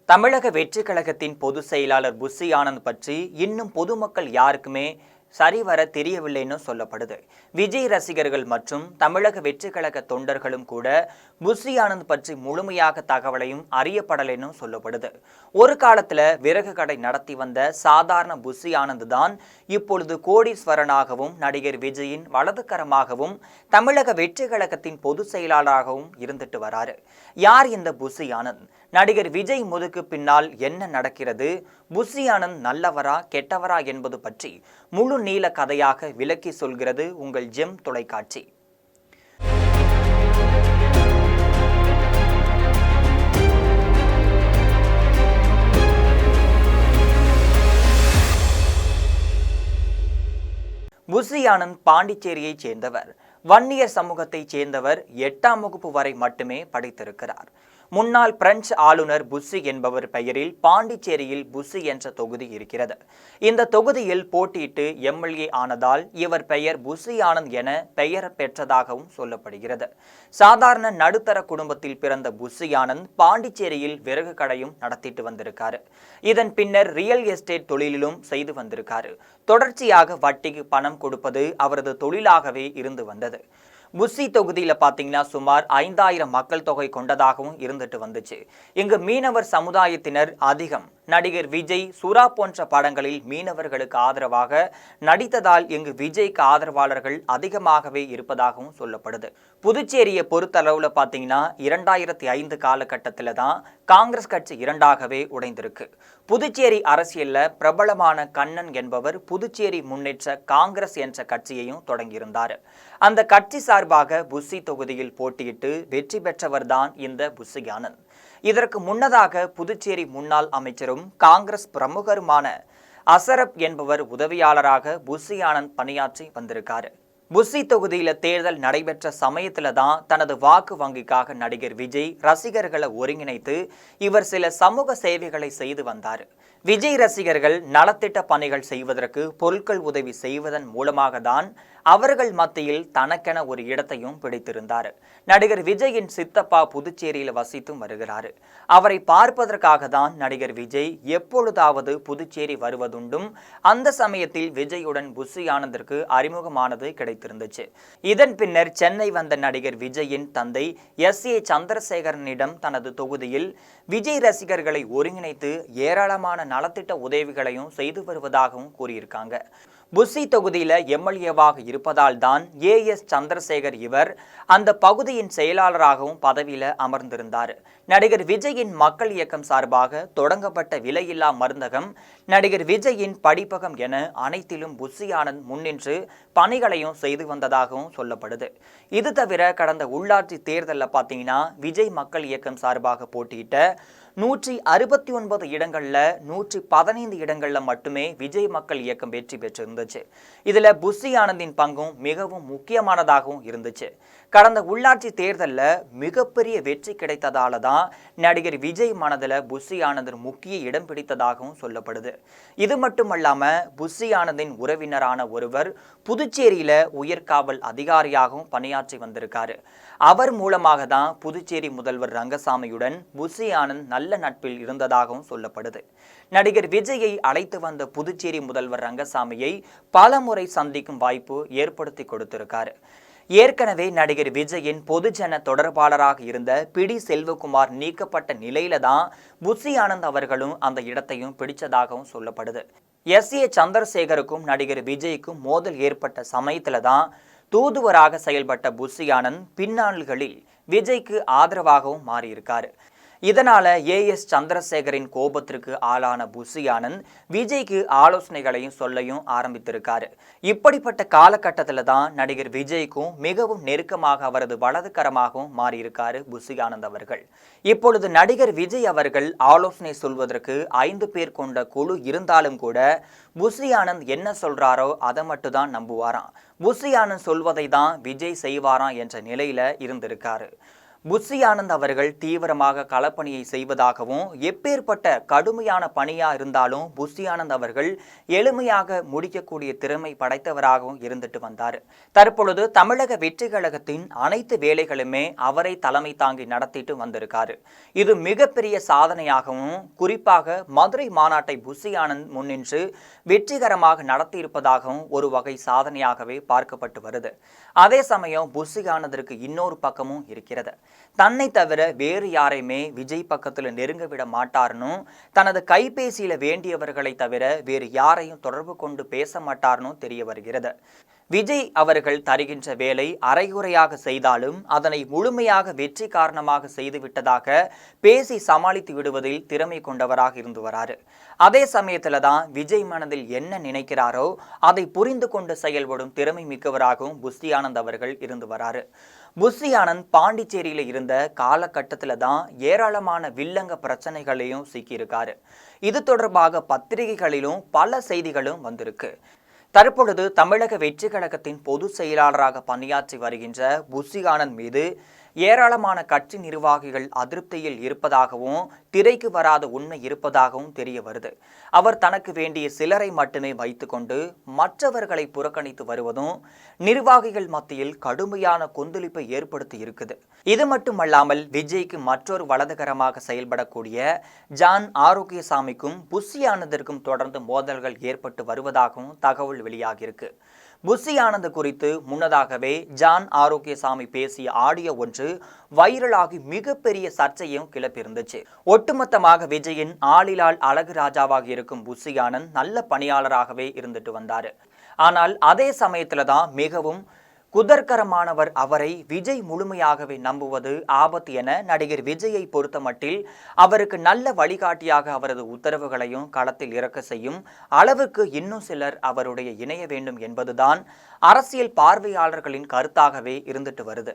தமிழக வெற்றிக் கழகத்தின் பொதுச் செயலாளர் புஸ்ஸி ஆனந்த் பற்றி இன்னும் பொதுமக்கள் யாருக்குமே சரிவர தெரியவில்லைன்னு சொல்லப்படுது. விஜய் ரசிகர்கள் மற்றும் தமிழக வெற்றிக் கழக தொண்டர்களும் கூட புஸ்ஸி ஆனந்த் பற்றி முழுமையாக தகவலையும் அறியப்படலைன்னு சொல்லப்படுது. ஒரு காலத்துல விறகு கடை நடத்தி வந்த சாதாரண புஸ்ஸி ஆனந்த் தான் இப்பொழுது கோடீஸ்வரனாகவும் நடிகர் விஜயின் வலதுகரமாகவும் தமிழக வெற்றிக் கழகத்தின் பொதுச் செயலாளராகவும் இருந்துட்டு வராரு. யார் இந்த புஸ்ஸி ஆனந்த்? நடிகர் விஜய் முதுகு பின்னால் என்ன நடக்கிறது? புஸ்ஸி ஆனந்த் நல்லவரா கெட்டவரா என்பது பற்றி முழு நீள கதையாக விளக்கி சொல்கிறது உங்கள் ஜெம் தொலைக்காட்சி. புஸ்ஸி ஆனந்த் பாண்டிச்சேரியைச் சேர்ந்தவர். வன்னியர் சமூகத்தைச் சேர்ந்தவர். 8ஆம் வகுப்பு வரை மட்டுமே படித்திருக்கிறார். முன்னாள் பிரெஞ்சு ஆளுநர் புஸ்ஸி என்பவர் பெயரில் பாண்டிச்சேரியில் புஸ்ஸி என்ற தொகுதி இருக்கிறது. இந்த தொகுதியில் போட்டியிட்டு எம்எல்ஏ ஆனதால் இவர் பெயர் புஸ்ஸி ஆனந்த் என பெயர் பெற்றதாகவும் சொல்லப்படுகிறது. சாதாரண நடுத்தர குடும்பத்தில் பிறந்த புஸ்ஸி ஆனந்த் பாண்டிச்சேரியில் விறகு கடையும் நடத்திட்டு வந்திருக்காரு. இதன் பின்னர் ரியல் எஸ்டேட் தொழிலிலும் செய்து வந்திருக்காரு. தொடர்ச்சியாக வட்டிக்கு பணம் கொடுப்பது அவரது தொழிலாகவே இருந்து வந்தது. புஸ்ஸி தொகுதியில பாத்தீங்கன்னா சுமார் 5000 மக்கள் தொகை கொண்டதாகவும் இருந்துட்டு வந்துச்சு. இங்கு மீனவர் சமுதாயத்தினர் அதிகம். நடிகர் விஜய் சுறா போன்ற படங்களில் மீனவர்களுக்கு ஆதரவாக நடித்ததால் இங்கு விஜய்க்கு ஆதரவாளர்கள் அதிகமாகவே இருப்பதாகவும் சொல்லப்படுது. புதுச்சேரியை பொறுத்தளவுல பாத்தீங்கன்னா 2005 காலகட்டத்தில் தான் காங்கிரஸ் கட்சி இரண்டாகவே உடைந்திருக்கு. புதுச்சேரி அரசியல்ல பிரபலமான கண்ணன் என்பவர் புதுச்சேரி முன்னேற்ற காங்கிரஸ் என்ற கட்சியையும் தொடங்கியிருந்தார். அந்த கட்சி சார்பாக புஸ்ஸி தொகுதியில் போட்டியிட்டு வெற்றி பெற்றவர் தான் இந்த புஸ்ஸி ஆனந்த். இதற்கு முன்னதாக புதுச்சேரி முன்னாள் அமைச்சரும் காங்கிரஸ் பிரமுகருமான அசரப் என்பவர் உதவியாளராக புஸ்ஸி ஆனந்த் பணியாற்றி வந்திருக்காரு. புஸ்ஸி தொகுதியில தேர்தல் நடைபெற்ற சமயத்துல தான் தனது வாக்கு வங்கிக்காக நடிகர் விஜய் ரசிகர்களை ஒருங்கிணைத்து இவர் சில சமூக சேவைகளை செய்து வந்தார். விஜய் ரசிகர்கள் நலத்திட்ட பணிகள் செய்வதற்கு பொருட்கள் உதவி செய்வதன் மூலமாக தான் அவர்கள் மத்தியில் தனக்கென ஒரு இடத்தையும் பிடித்திருந்தார். நடிகர் விஜயின் சித்தப்பா புதுச்சேரியில் வசித்தும் வருகிறார். அவரை பார்ப்பதற்காக தான் நடிகர் விஜய் எப்பொழுதாவது புதுச்சேரி வருவதுண்டும் அந்த சமயத்தில் விஜயுடன் புஸ்ஸி ஆனந்திற்கு அறிமுகமானது கிடைத்திருந்துச்சு. இதன் பின்னர் சென்னை வந்த நடிகர் விஜயின் தந்தை S.A. சந்திரசேகரனிடம் தனது தொகுதியில் விஜய் ரசிகர்களை ஒருங்கிணைத்து ஏராளமான நலத்திட்ட உதவிகளையும் செய்து வருவதாகவும் கூறியிருக்காங்க. புஸ்ஸி தொகுதியில எம்எல்ஏவாக இருப்பதால் தான் A.S. சந்திரசேகர் இவர் அந்த பகுதியின் செயலாளராகவும் பதவியில அமர்ந்திருந்தார். நடிகர் விஜயின் மக்கள் இயக்கம் சார்பாக தொடங்கப்பட்ட விலையில்லா மருந்தகம், நடிகர் விஜயின் படிப்பகம் என அனைத்திலும் புஸ்ஸி ஆனந்த் முன்னின்று பணிகளையும் செய்து வந்ததாகவும் சொல்லப்படுது. இது தவிர கடந்த உள்ளாட்சி தேர்தலில் பார்த்தீங்கன்னா விஜய் மக்கள் இயக்கம் சார்பாக போட்டியிட்ட 169 இடங்கள்ல 115 இடங்கள்ல மட்டுமே விஜய் மக்கள் இயக்கம் வெற்றி பெற்றிருந்துச்சு. இதுல புஸ்ஸி ஆனந்தின் பங்கும் மிகவும் முக்கியமானதாகவும் இருந்துச்சு. கடந்த உள்ளாட்சி தேர்தலில் மிகப்பெரிய வெற்றி கிடைத்ததால தான் நடிகர் விஜய் மனதில் புஸ்ஸி ஆனந்த் முக்கிய இடம் பிடித்ததாகவும் சொல்லப்படுது. இது மட்டுமல்லாம புஸ்ஸி ஆனந்தின் உறவினரான ஒருவர் புதுச்சேரியில உயர்காவல் அதிகாரியாகவும் பணியாற்றி வந்திருக்காரு. அவர் மூலமாக தான் புதுச்சேரி முதல்வர் ரங்கசாமியுடன் புஸ்ஸி ஆனந்த் நல்ல நட்பில் இருந்ததாகவும் சொல்லப்படுது. நடிகர் விஜயை அழைத்து வந்த புதுச்சேரி முதல்வர் ரங்கசாமியை பல முறை சந்திக்கும் வாய்ப்பு ஏற்படுத்தி கொடுத்திருக்காரு. ஏற்கனவே நடிகர் விஜயின் பொதுஜன தொடர்பாளராக இருந்த பிடி செல்வகுமார் நீக்கப்பட்ட நிலையில தான் புஸ்ஸி ஆனந்த் அவர்களும் அந்த இடத்தையும் பிடிச்சதாகவும் சொல்லப்படுது. S.A. சந்திரசேகருக்கும் நடிகர் விஜய்க்கும் மோதல் ஏற்பட்ட சமயத்துல தான் தூதுவராக செயல்பட்ட புஸ்ஸி ஆனந்த் பின்னாள்களில் விஜய்க்கு ஆதரவாகவும் மாறியிருக்காரு. இதனால A.S. சந்திரசேகரின் கோபத்திற்கு ஆளான புஸ்ஸி ஆனந்த் விஜய்க்கு ஆலோசனைகளையும் சொல்லையும் ஆரம்பித்திருக்காரு. இப்படிப்பட்ட காலகட்டத்தில் தான் நடிகர் விஜய்க்கும் மிகவும் நெருக்கமாக அவரது வலதுகரமாகவும் மாறியிருக்காரு புஸ்ஸி ஆனந்த் அவர்கள். இப்பொழுது நடிகர் விஜய் அவர்கள் ஆலோசனை சொல்வதற்கு 5 பேர் கொண்ட குழு இருந்தாலும் கூட புஸ்ஸி ஆனந்த் என்ன சொல்றாரோ அதை மட்டும் தான் நம்புவாராம். புஸ்ஸி ஆனந்த் சொல்வதை தான் விஜய் செய்வாராம் என்ற நிலையில இருந்திருக்காரு. புஸ்ஸி ஆனந்த் அவர்கள் தீவிரமாக களப்பணியை செய்வதாகவும் எப்பேற்பட்ட கடுமையான பணியா இருந்தாலும் புஸ்ஸி ஆனந்த் அவர்கள் எளிமையாக முடிக்கக்கூடிய திறமை படைத்தவராகவும் இருந்துட்டு வந்தார். தற்பொழுது தமிழக வெற்றி கழகத்தின் அனைத்து வேலைகளுமே அவரை தலைமை தாங்கி நடத்திட்டு வந்திருக்காரு. இது மிகப்பெரிய சாதனையாகவும், குறிப்பாக மதுரை மாநாட்டை புஸ்ஸி ஆனந்த் முன்னின்று வெற்றிகரமாக நடத்தியிருப்பதாகவும் ஒரு வகை சாதனையாகவே பார்க்கப்பட்டு வருது. அதே சமயம் புஸ்ஸி ஆனந்திற்கு இன்னொரு பக்கமும் இருக்கிறது. தன்னை தவிர வேறு யாரையுமே விஜய் பக்கத்துல நெருங்க விட மாட்டார்னு, தனது கைபேசியில வேண்டியவர்களை தவிர வேறு யாரையும் தொடர்பு கொண்டு பேச மாட்டார்னு தெரிய வருகிறது. விஜய் அவர்கள் தருகின்ற வேலை அரைகுறையாக செய்தாலும் அதனை முழுமையாக வெற்றி காரணமாக செய்துவிட்டதாக பேசி சமாளித்து விடுவதில் திறமை கொண்டவராக இருந்து வராரு. அதே சமயத்துல தான் விஜய் மனதில் என்ன நினைக்கிறாரோ அதை புரிந்து கொண்டு செயல்படும் திறமை மிக்கவராகவும் புஸ்ஸி ஆனந்த் அவர்கள் இருந்து வராரு. புஸ்ஸி ஆனந்த் பாண்டிச்சேரியில இருந்த காலகட்டத்தில் தான் ஏராளமான வில்லங்க பிரச்சனைகளையும் சிக்கியிருக்காரு. இது தொடர்பாக பத்திரிகைகளிலும் பல செய்திகளும் வந்திருக்கு. தற்பொழுது தமிழக வெற்றி கழகத்தின் பொதுச் செயலாளராக பணியாற்றி வருகின்ற புஸ்ஸி ஆனந்த் மீது ஏராளமான கட்சி நிர்வாகிகள் அதிருப்தியில் இருப்பதாகவும், திரைக்கு வராத உண்மை இருப்பதாகவும் தெரிய வருது. அவர் தனக்கு வேண்டிய சிலரை மட்டுமே வைத்துக்கொண்டு மற்றவர்களை புறக்கணித்து வருவதும் நிர்வாகிகள் மத்தியில் கடுமையான கொந்தளிப்பை ஏற்படுத்தி இருக்குது. இது மட்டுமல்லாமல் விஜய்க்கு மற்றொரு வலதுகரமாக செயல்படக்கூடிய ஜான் ஆரோக்கியசாமிக்கும் புஸ்ஸி ஆனந்திற்கும் தொடர்ந்து மோதல்கள் ஏற்பட்டு வருவதாகவும் தகவல் வெளியாகியிருக்கு. புஸ்ஸி ஆனந்த் குறித்து முன்னதாகவே ஜான் ஆரோக்கியசாமி பேசிய ஆடியோ ஒன்று வைரலாகி மிகப்பெரிய சர்ச்சையும் கிளப்பியிருந்துச்சு. ஒட்டுமொத்தமாக விஜயின் ஆளிலால் அழகு ராஜாவாக இருக்கும் புஸ்ஸி ஆனந்த் நல்ல பணியாளராகவே இருந்துட்டு வந்தாரு. ஆனால் அதே சமயத்துல தான் மிகவும் குதர்க்கரமானவர் அவரை விஜய் முழுமையாகவே நம்புவது ஆபத்து என நடிகர் விஜயை பொறுத்த மட்டில் அவருக்கு நல்ல வழிகாட்டியாக அவரது உத்தரவுகளையும் களத்தில் இறக்க செய்யும் அளவுக்கு இன்னும் சிலர் அவருடைய இணைய வேண்டும் என்பதுதான் அரசியல் பார்வையாளர்களின் கருத்தாகவே இருந்துட்டு வருது.